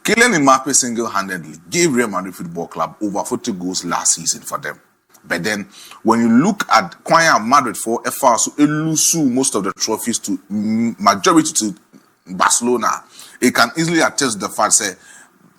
Kylian Mbappe single-handedly gave Real Madrid Football Club over 40 goals last season for them. But then, when you look at Quite Madrid for FR, so it lose most of the trophies to majority to Barcelona, it can easily attest the fact that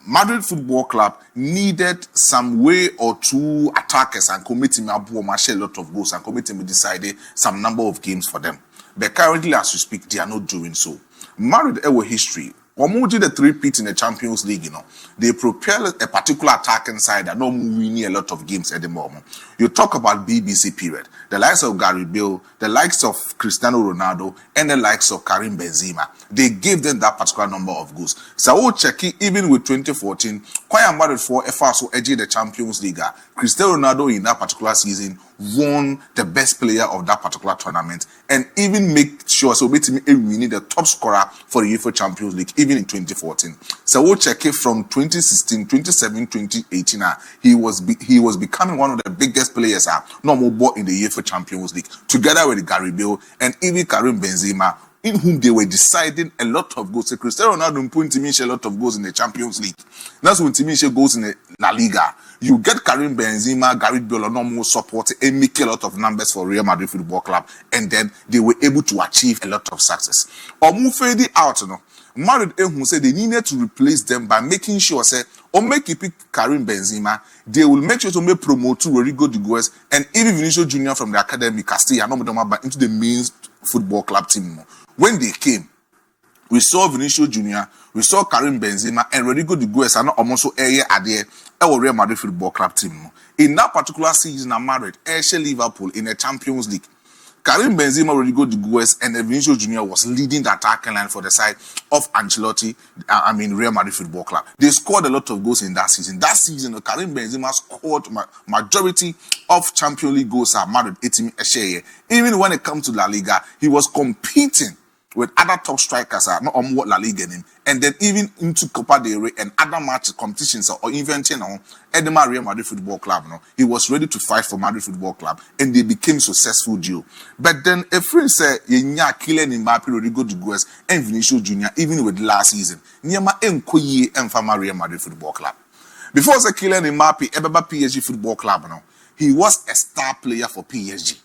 Madrid Football Club needed some way or two attackers and committing a lot of goals and committing decided some number of games for them. But currently, as we speak, they are not doing so. Madrid ever history. Almost the 3-peat in the Champions League, they propel a particular attacking side that don't win a lot of games at the moment. You talk about BBC period, the likes of Gary Bale, the likes of Cristiano Ronaldo, and the likes of Karim Benzema. They gave them that particular number of goals. So we'll check it, even with 2014, quite Madrid for FR edging the Champions League. Cristiano Ronaldo in that particular season won the best player of that particular tournament and even make sure so basically winning the top scorer for the UEFA Champions League even in 2014. So we'll check it from 2016, 2017, 2018. He was becoming one of the biggest players no more in the UEFA Champions League together with Gary Bale and even Karim Benzema, in whom they were deciding a lot of goals. So Cristiano Ronaldo put a lot of goals in the Champions League. That's when Timiche goes in the La Liga. You get Karim Benzema, Gary Bale, no more support and make a lot of numbers for Real Madrid Football Club, and then they were able to achieve a lot of success. Or move further out, Madrid who said they needed to replace them by making sure say or make it pick Karim Benzema, they will make sure to make promote to Rodrigo de Guez and even Vinicius Junior from the academy Castilla into the main football club team. When they came, we saw Vinicius Junior, we saw Karim Benzema, and Rodrigo de Guez are not almost at our Real Madrid Football Club team. In that particular season, Madrid, Liverpool in the Champions League, Karim Benzema, Rodrigo de Guez, and Vinicius Junior was leading the attacking line for the side of Ancelotti, Real Madrid Football Club. They scored a lot of goals in that season. That season, Karim Benzema scored majority of Champions League goals at Madrid, even when it comes to La Liga, he was competing with other top strikers not on what La Liga name, and then even into Copa del Rey and other match competitions or eventing on Edema Real Madrid Football Club. He was ready to fight for Madrid Football Club, and they became successful duo. But then a friend said, "Yenya Kylian Mbappe, Rodrigo de Guez, and Vinicius Junior, even with last season, Nyama Enkoye and Fama Real Madrid Football Club." Before the Kylian Mbappe, Ebaba PSG Football Club, he was a star player for PSG.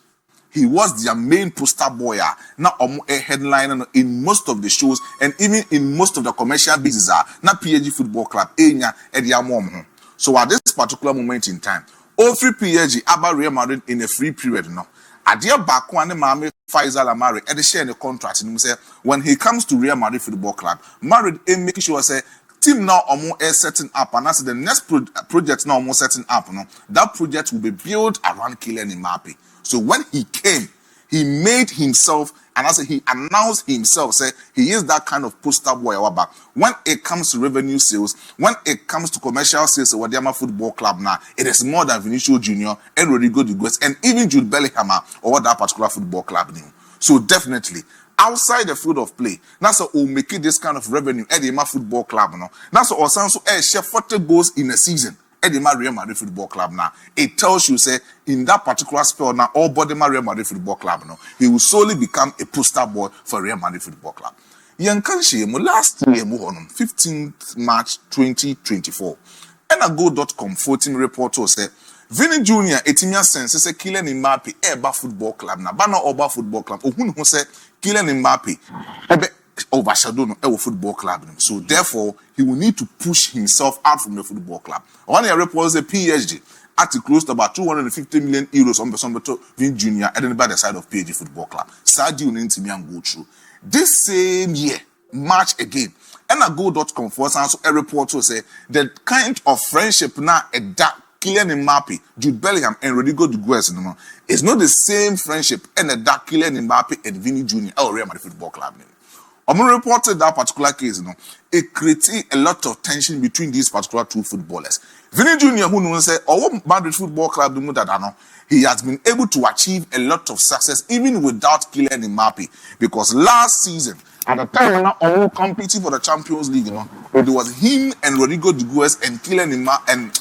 He was their main poster boy, now a headliner in most of the shows and even in most of the commercial business. Now PSG Football Club, so at this particular moment in time, all three PSG about Real Madrid in a free period. Adia Bakwane Mame Faisal Amari and share the contract. When he comes to Real Madrid Football Club, Madrid making sure say team now almost setting up, and that's the next project now almost setting up. That project will be built around Kylian Mbappe. So when he came, he made himself, and I say he announced himself, say he is that kind of poster boy. When it comes to revenue sales, when it comes to commercial sales, of Wadiama Football Club now, it is more than Vinicius Junior and Rodrigo de Guez and even Jude Bellingham or that particular football club name. So definitely, outside the field of play, that's what will make it this kind of revenue at the Football Club. That's what also share 40 goals in a season. Edema Real Madrid Football Club now. It tells you, say, in that particular spell now, all body Real Madrid Football Club now, he will solely become a poster boy for Real Madrid Football Club. Yankanshi, last year, 15th March 2024, and a go.com 14 reporter said, Vini Jr. Etimia sense say Kylian Mbappe Eba Football Club na Bana Oba Football Club. Who say Kylian Mbappe overshadow no football club. So therefore, he will need to push himself out from the football club. One year reports the PSG at close to about 250 million euros on the Vin Jr. and then by the side of PSG Football Club. Sadio Nintimian go through. This same year, March again, and a go.com for also a reporter say the kind of friendship now at that Kylian Mbappe, Jude Bellingham, and Rodrigo de Guez is not the same friendship and a dark Kylian Mbappe and Vini Jr. or Real Madrid Football Club. I'm reported that particular case, it created a lot of tension between these particular two footballers. Vini Jr., who knows, say, Madrid Football Club, he has been able to achieve a lot of success even without Kylian Mbappe, because last season, at the time when competing for the Champions League, it was him and Rodrigo de Guez and Kylian Mbappe and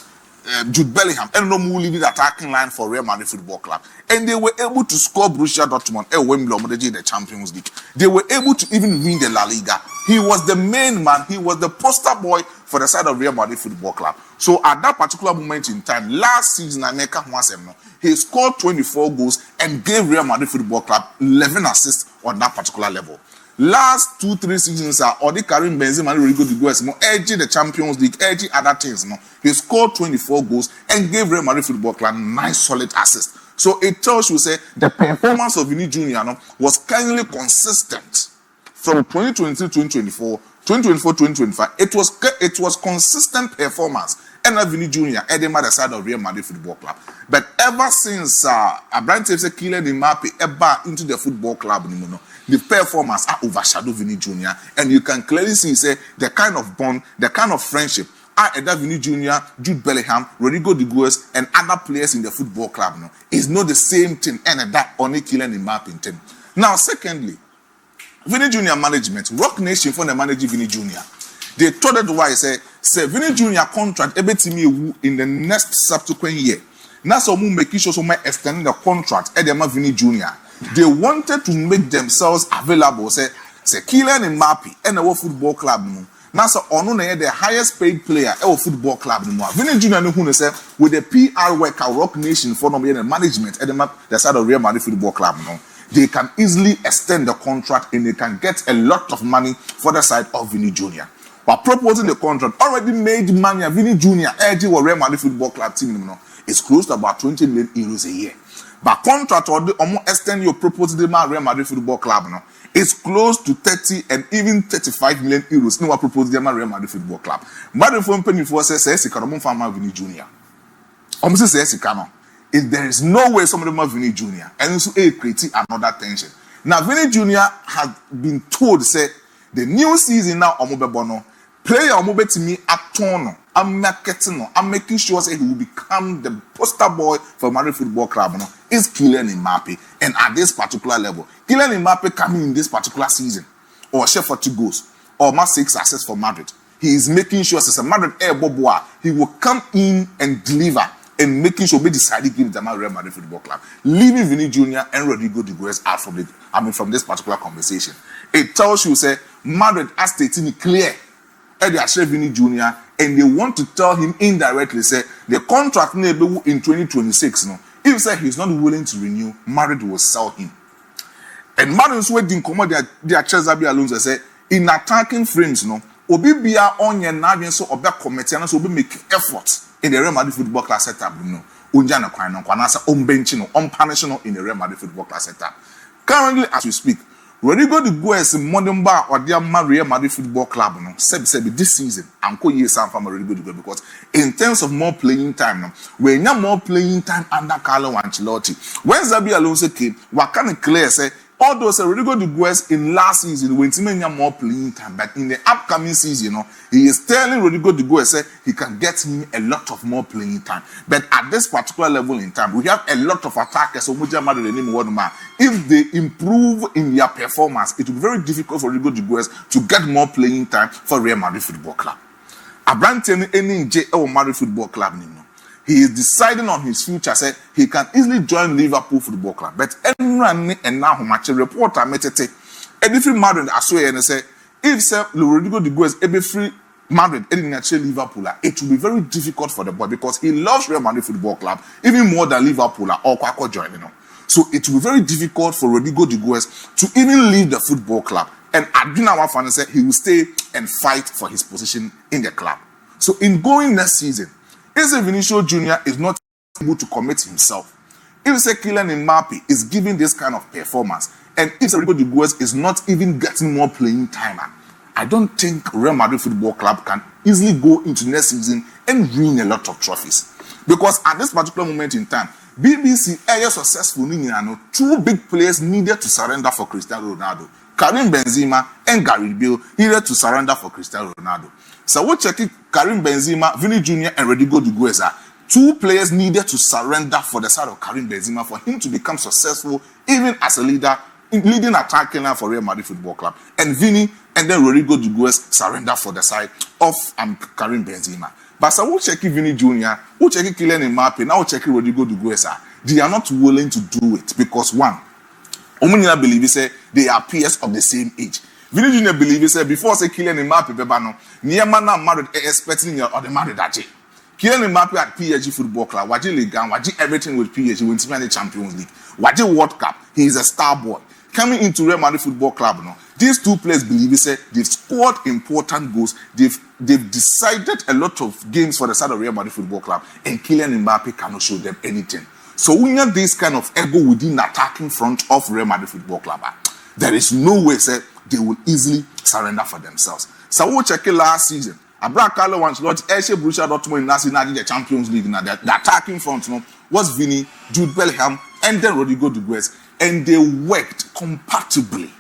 Jude Bellingham, and no more leading the attacking line for Real Madrid Football Club. And they were able to score Borussia Dortmund and Wembley in the Champions League. They were able to even win the La Liga. He was the main man. He was the poster boy for the side of Real Madrid Football Club. So at that particular moment in time, last season, he scored 24 goals and gave Real Madrid Football Club 11 assists on that particular level. Last 2-3 seasons are already Karim Benzema and Rodrigo de Goes more edgy the Champions League, edgy other things. No, he scored 24 goals and gave Real Madrid Football Club 9 solid assists. So it tells you, say, the performance of Vini Jr. was kindly consistent from 2023-2024, 2024-2025. It was consistent performance. And Vini Jr. at the side of Real Madrid Football Club. But ever since Abrante say Kylian Mbappe ever into the football club, the performance are overshadowed Vini Jr. And you can clearly see, say, the kind of bond, the kind of friendship Vini Jr., Jude Bellingham, Rodrigo de Goes, and other players in the football club is not the same thing and that only Kylian Mbappe team. Now, secondly, Vini Jr. management, Rock Nation for the manager Vini Jr. They told it why say Vini Jr. contract in the next subsequent year. Now so making sure some extending the contract at the Vini Jr. They wanted to make themselves available. Say Kylian Mbappe and our football club. Now so the highest paid player at our football club. Vini Jr. say with the PR worker Rock Nation for the management at the side of Real Madrid Football Club. They can easily extend the contract and they can get a lot of money for the side of Vini Jr. But proposing the contract already made money. Vini Jr. or Real Madrid Football Club team is close to about 20 million euros a year. But contract or the extend your proposal the Real Madrid Football Club is close to 30 and even 35 million euros. No, proposal the Real Madrid Football Club. Madrid phone penny for says Vini Jr. If there is no way somebody more Vini Jr. and also creating another tension. Now Vini Jr. has been told say the new season now Bono player to me at turn. I'm marketing. I'm making sure say he will become the poster boy for Madrid Football Club. Is Kylian Mbappe, and at this particular level, Kylian Mbappe coming in this particular season, or share 40 goals, or más 6 assists for Madrid. He is making sure as a Madrid boy, he will come in and deliver and making sure we decided to give the Real Madrid Football Club, leaving Vini Jr. and Rodrigo de Goes out from this particular conversation. It tells you say Madrid has stated clear. They are Vini Jr. and they want to tell him indirectly say the contract in 2026 if say he's not willing to renew, Madrid will sell him. And Madrid's wedding come their Chesabi Alonso say in attacking frames obi bia onye na adwen so obe committee and so obi make effort in the Real Madrid Football Club setup unja na kwan na say bench punish in the Real Madrid Football Club setup. Currently as we speak, Rodrigo de Goes modern bar or their Real Madrid Football Club said this season I'm calling you some from Rodrigo de Goes because in terms of more playing time we have more playing time under Carlo Ancelotti. When Xabi Alonso came, what kind of clear say although Rodrigo de Goes in last season when Timenya more playing time, but in the upcoming season, he is telling Rodrigo de Goes he can get him a lot of more playing time. But at this particular level in time, we have a lot of attackers. So if they improve in their performance, it will be very difficult for Rodrigo de Goes to get more playing time for Real Madrid Football Club. Abrante any Madrid Football Club he is deciding on his future. Say he can easily join Liverpool Football Club. But everyone and now much reporter metete. Every Madrid as well and say if say Rodrigo de Goes every free Madrid and actually Liverpool, it will be very difficult for the boy because he loves Real Madrid Football Club even more than Liverpool or Kwako joining. So it will be very difficult for Rodrigo de Goes to even leave the football club. And Adina Wafana said he will stay and fight for his position in the club. So in going next season, if Vinicius Jr. is not able to commit himself, if say Kylian Mbappe is giving this kind of performance, and if Rodrigo de Goes is not even getting more playing time, I don't think Real Madrid Football Club can easily go into next season and win a lot of trophies. Because at this particular moment in time, BBC are successful. 2 big players needed to surrender for Cristiano Ronaldo. Karim Benzema and Gary Bale needed to surrender for Cristiano Ronaldo. So we're checking Karim Benzema, Vini Jr. and Rodrigo de Goes. 2 players needed to surrender for the side of Karim Benzema for him to become successful even as a leader, leading attacking line for Real Madrid Football Club. And Vini and then Rodrigo de Gues surrender for the side of Karim Benzema. But so we'll check Vini Jr., we'll check Kylian Mbappe, now we'll check Rodrigo de Gues. They are not willing to do it because one, Omunina believe say they are peers of the same age. Vini Jr. believe say before say Kylian Mbappe bebano, Niema na Madrid expecting or the Madrid aje. Kylian Mbappe at PSG Football Club, waji Ligue 1, waji everything with PSG, win the Champions League, waji World Cup. He is a star boy. Coming into Real Madrid Football Club now, these two players believe say they've scored important goals. They've decided a lot of games for the side of Real Madrid Football Club, and Kylian Mbappe cannot show them anything. So when you have this kind of ego within the attacking front of Real Madrid Football Club, there is no way say they will easily surrender for themselves. So we'll check it last season. Abra Carlo wants Lord Eshe Borussia Dortmund in the Champions League. Now the attacking front was Vini, Jude Bellingham, and then Rodrigo de Gues, and they worked compatibly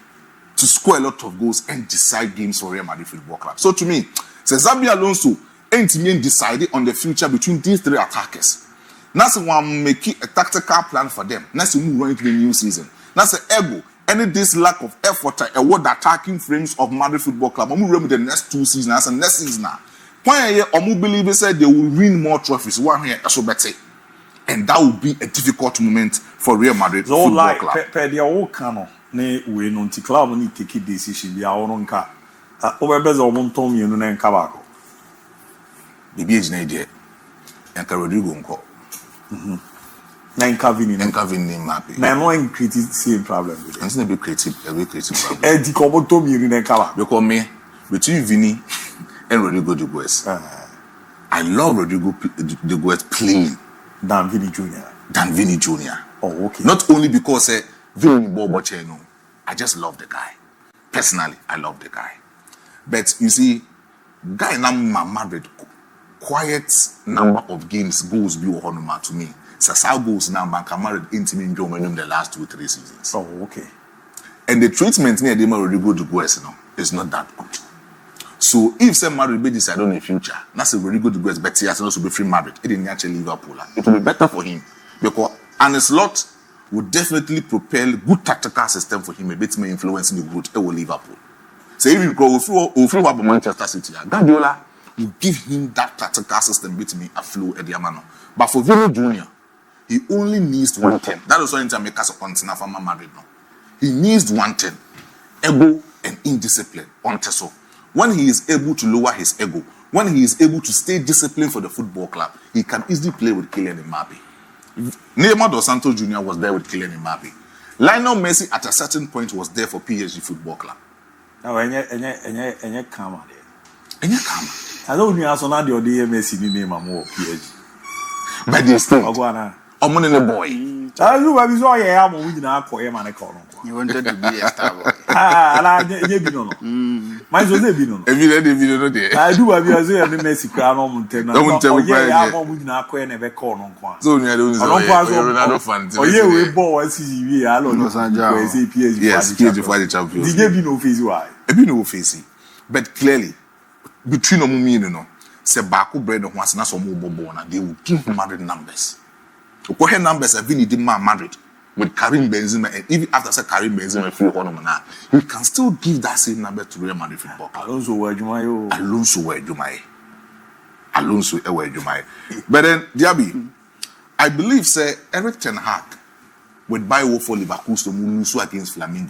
to score a lot of goals and decide games for Real Madrid Football Club. So to me, Xabi Alonso ain't even decided on the future between these three attackers. That's why I'm making a tactical plan for them. That's why we're going to the new season. That's the ego. Any this lack of effort and what the attacking frames of Madrid Football Club. I'm going to the next 2 seasons. That's the next season now. When I believe they said they will win more trophies. One here, so better. And that will be a difficult moment for Real Madrid Football Club. Per the old canon, ne we non ti club ni take decision bi awon nka. Obebeze omonton mienu na nka bako. Bibi ejina ide. Enka Rodrigo nko. Na nka Vini Mbappe. Na no in create same problem with it. It's not be creative, a very creative problem. E di ko omonton mienu na nka bako. Because me between Vini and Rodrigo de Gues. I love Rodrigo de Gues playing than Vini Jr. Oh, okay. Not only because Vini Boboche, no. I just love the guy. Personally, I love the guy. But you see, guy na Madrid quiet number of games goals be honor to me. Sasa goals now Banca Madrid intimate in the last 2-3 seasons. Oh, okay. And the treatment near Dema Rodrigo de Gues, no, is not that good. So if some Madrid be decided in the future, that's a very good guess, but he has also be free Madrid. It didn't actually Liverpool. It will be better for him because a slot would definitely propel good tactical system for him. A bit more influence in the growth. It will Liverpool. So if you go through Manchester City, Guardiola will give him that tactical system bit me a flow at the Amano. But for Vini Jr., he only needs 110. That is why Inter make us a continent for Madrid now. He needs 110. Ego and indiscipline on Teso. When he is able to lower his ego, when he is able to stay disciplined for the football club, he can easily play with Kylian Mbappe. Neymar dos Santos Jr. was there with Kylian Mbappe. Lionel Messi at a certain point was there for PSG Football Club. Now, any camera there. Any camera. I don't know how to do Messi in the name of PSG. But they still. I'm on the boy. I do. I saw you. I'm with now. You wanted to be a star boy. I didn't know. My son didn't know. Have you read the video there? I do. I was there. The Messi crown on Montana. Don't tell me. Yeah, I'm with now. Quite never call on one. So you don't know. Ronaldo fan. Oh yeah, we bought CCV. I don't know. PSG. Yes, PSG for the Champions. Did you know face why? You know face. But clearly, between them, you know, say Baku bread and once na so more bona. They will give Madrid numbers. What numbers have been in Madrid with Karim Benzema, and even after Karim Benzema free one now, he can still give that same number to Real Madrid Football Club. Alonso where Jumayo. But then DIABY, I believe say Eric Ten Hag would buy war for Liverpool to lose against Flamengo.